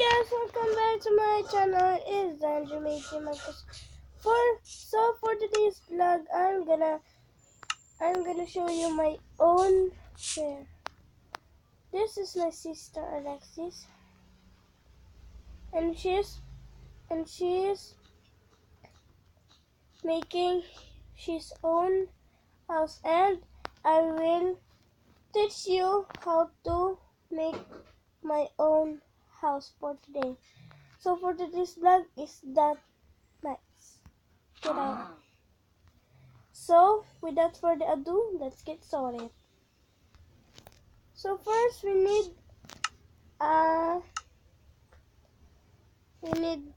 guys, welcome back to my channel. It's Andrew making my for today's vlog I'm gonna show you my own hair. This is my sister Alexis, and she's making his own house, and I will teach you how to make my own house for today. So for today's vlog is that nice. Get out. So without further ado, let's get started. So first we need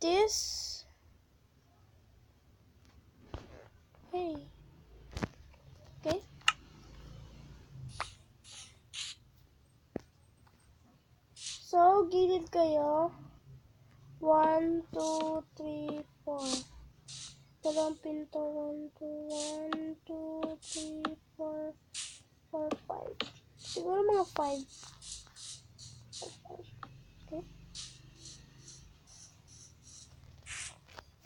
this. Hey. Okay. So gilid kayo. 1, 2, 3, 4. Dalawang pinto. 1, 2, 3, 4, 5. Siguro mga 5. Okay.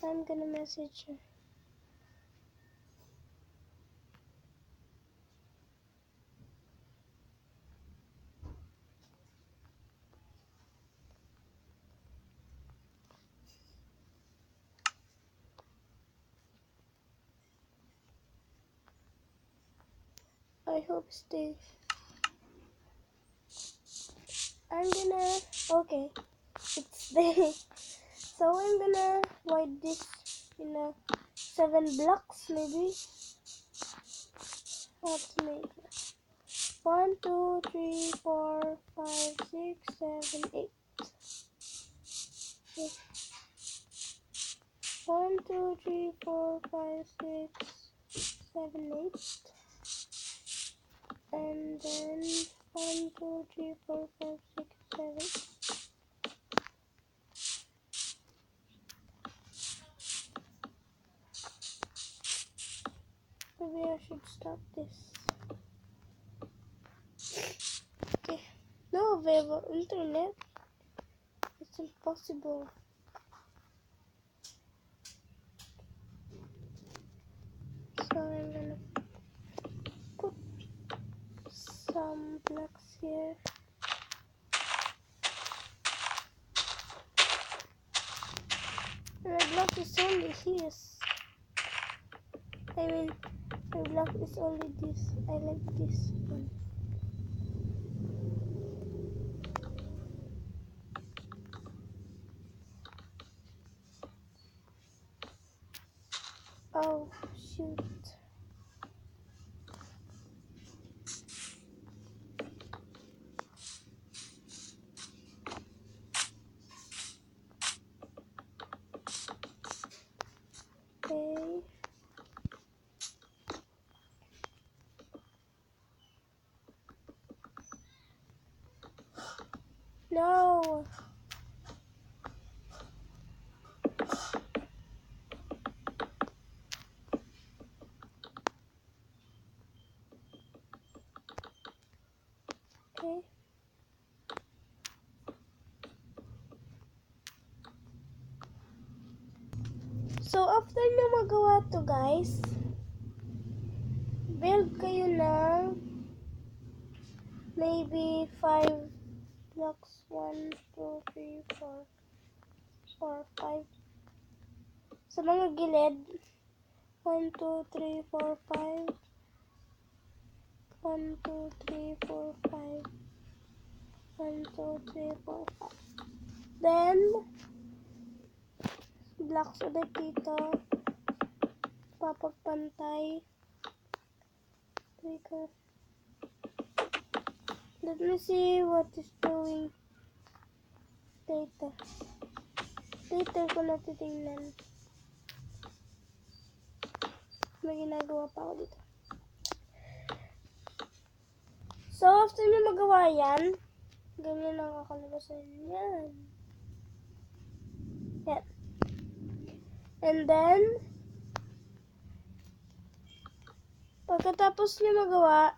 I'm gonna message her. I hope stay. Okay, it's there. So I'm gonna write this in 7 blocks maybe. Let's make 1, 2, 3, 4, 5, 6, 7, 8. Okay. 1, 2, 3, 4, 5, 6, 7, 8. And then 1, 2, 3, 4, 5, 6, 7. Maybe I should stop this. Okay. No available internet. It's impossible. So I'm gonna put some blocks here. My block is only his. I mean, my block is only this. I like this one. Oh, shoot. Okay. No. Okay. So after nyo magawa to guys, build kayo ng maybe 5 blocks. 1, 2, 3, 4, 5. Sa mga gilid, 1, 2, 3, 4, 5. 1, 2, 3, 4, 5. 1, 2, 3, 4, 5. Then, blocks ulit dito. Papagpantay. Let me see what is doing later. Later ko na titingnan. May ginagawa pa ako dito. So, after nyo magawa yan, ganyan ang kakalabasan yan. Yan. And then, pagkatapos nyo magawa,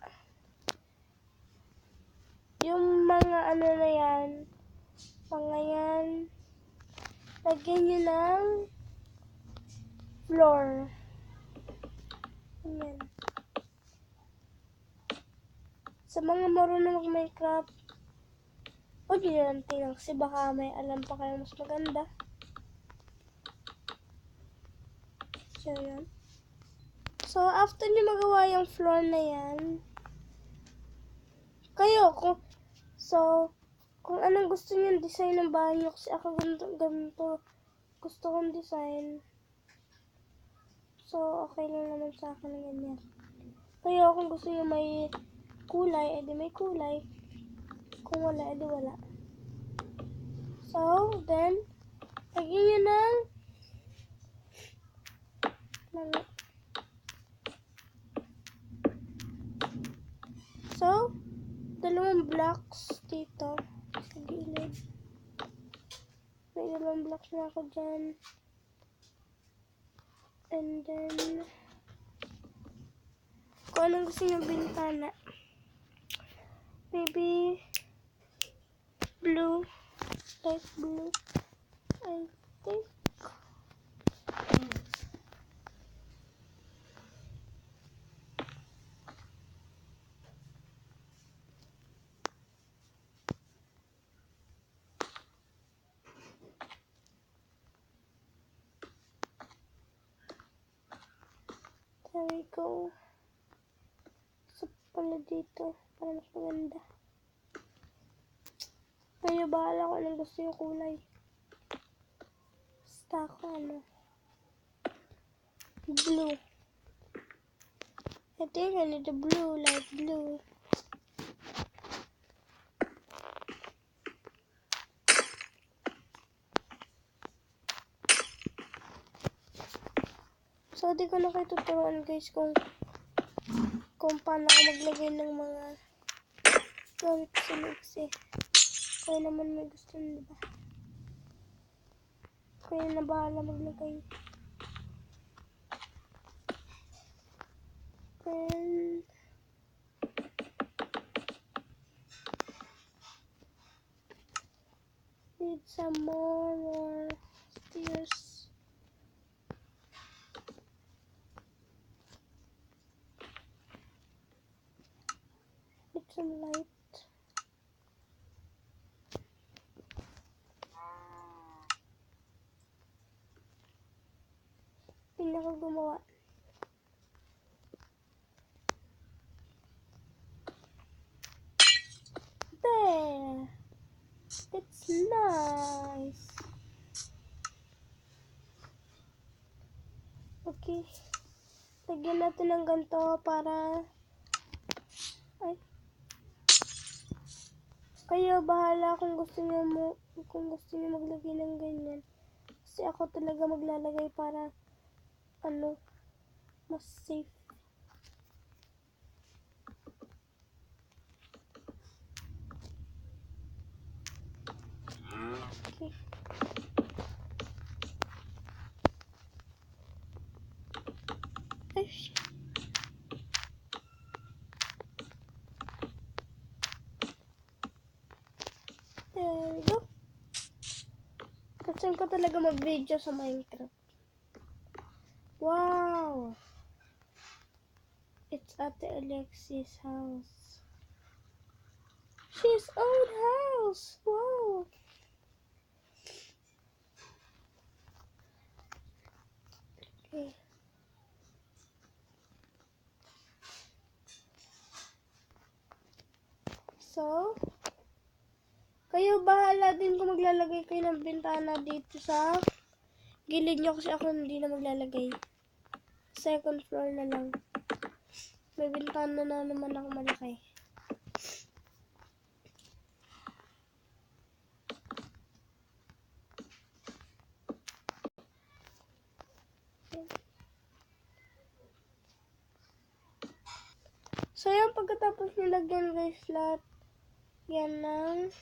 yung mga ano na yan, Pangayan, lagyan nyo ng floor. Ayan. Sa mga marunong mag-Minecraft, huwag nyo lang tingnan kasi baka may alam pa kayo mas maganda. So, yan. So, after nyo magawa yung floor na yan, kayo, kung anong gusto nyo design ng bahay nyo, kasi ako ganito gusto kong design. So, okay lang naman sa akin na ganyan. Kayo, kung gusto nyo may kulay, edi may kulay. Kung wala, edi wala. So, then, lagyan nyo ng so, dalawang blocks dito sa gilid. May dalawang blocks na ako dyan. And then, kung anong gusto nyo bintana. Maybe, blue. Light blue. I think. There we go. So, pala dito. Para mas maganda. Kayo bahala kung anong gusto yung kulay. Basta ako blue. I think I need a blue, light blue. So, di ko na kayo tuturuan guys kung paano ako maglagay ng mga gamit sa mixi. Kaya naman may gusto nyo, diba? Kaya na bahala maglagay. And need some more stairs. Need some light. Tingnan ko gumawa. There! That's nice! Okay. Lagyan natin ng ganito para... Ay. Kayo bahala kung gusto niyo maglagay ng ganyan. Kasi ako talaga maglalagay para mas safe. Okay. Ay, there we go. Kasi ko talaga mag-video sa Minecraft. Wow! It's at the Alexis house. She's old house! Wow! Okay. So, kayo bahala din kung maglalagay kayo ng bintana dito sa gilid nyo kasi ako hindi na maglalagay. Second floor na lang. May bintana na naman ako malaki. So, yan pagkatapos nilagyan guys lahat yan ng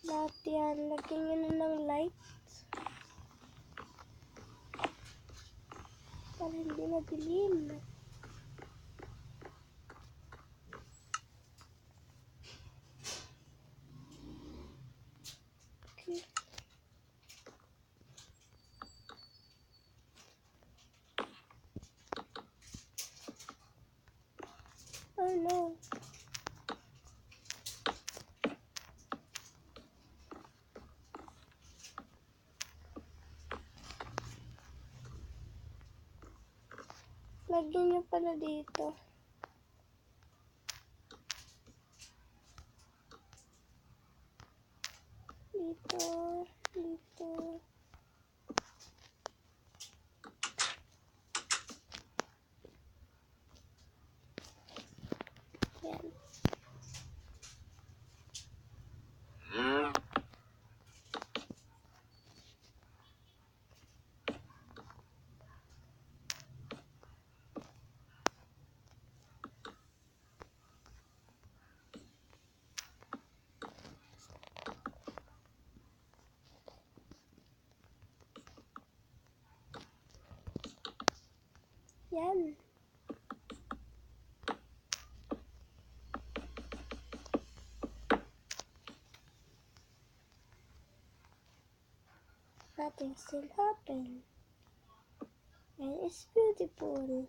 lahat yan. Lagyan nyo na ng light para hindi madilim. Lagyan nyo pala dito. Dito. Dito. Yan. Yan. Nothing still happened. And it's beautiful.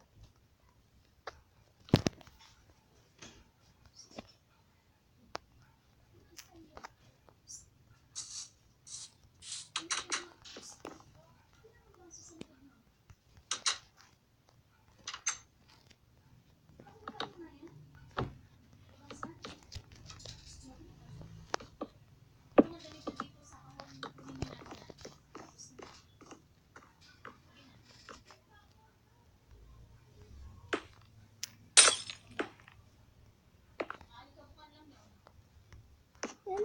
Yan.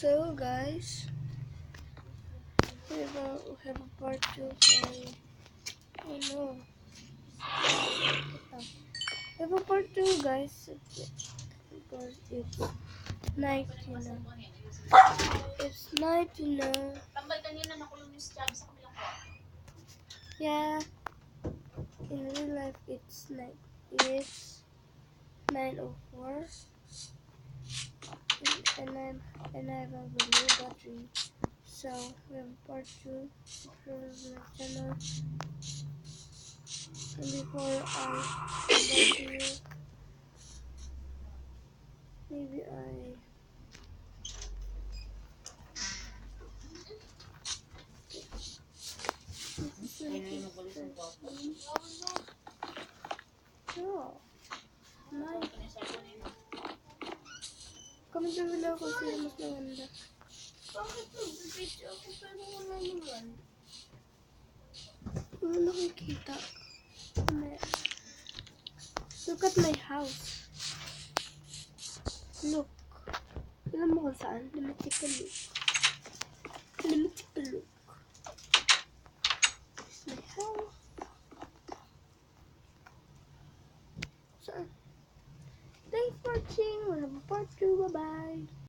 So guys, we have a part 2 for, oh no, we have a part 2 guys, because it's night, you know. It's night, you know. Yeah, in real life it's night. It's 9:04, and I have a low battery. So we have part 2 for my channel. And before I get to you, maybe no. Nice. Comment down below kung sino mas maganda. Bakit nag-video ako pero wala naman? Wala nakikita. Look at my house. Look. Alam mo kung saan? Let me take a look. Let me take a look. It's my house. Saan? Thanks for watching. We'll have a part 2. Bye-bye.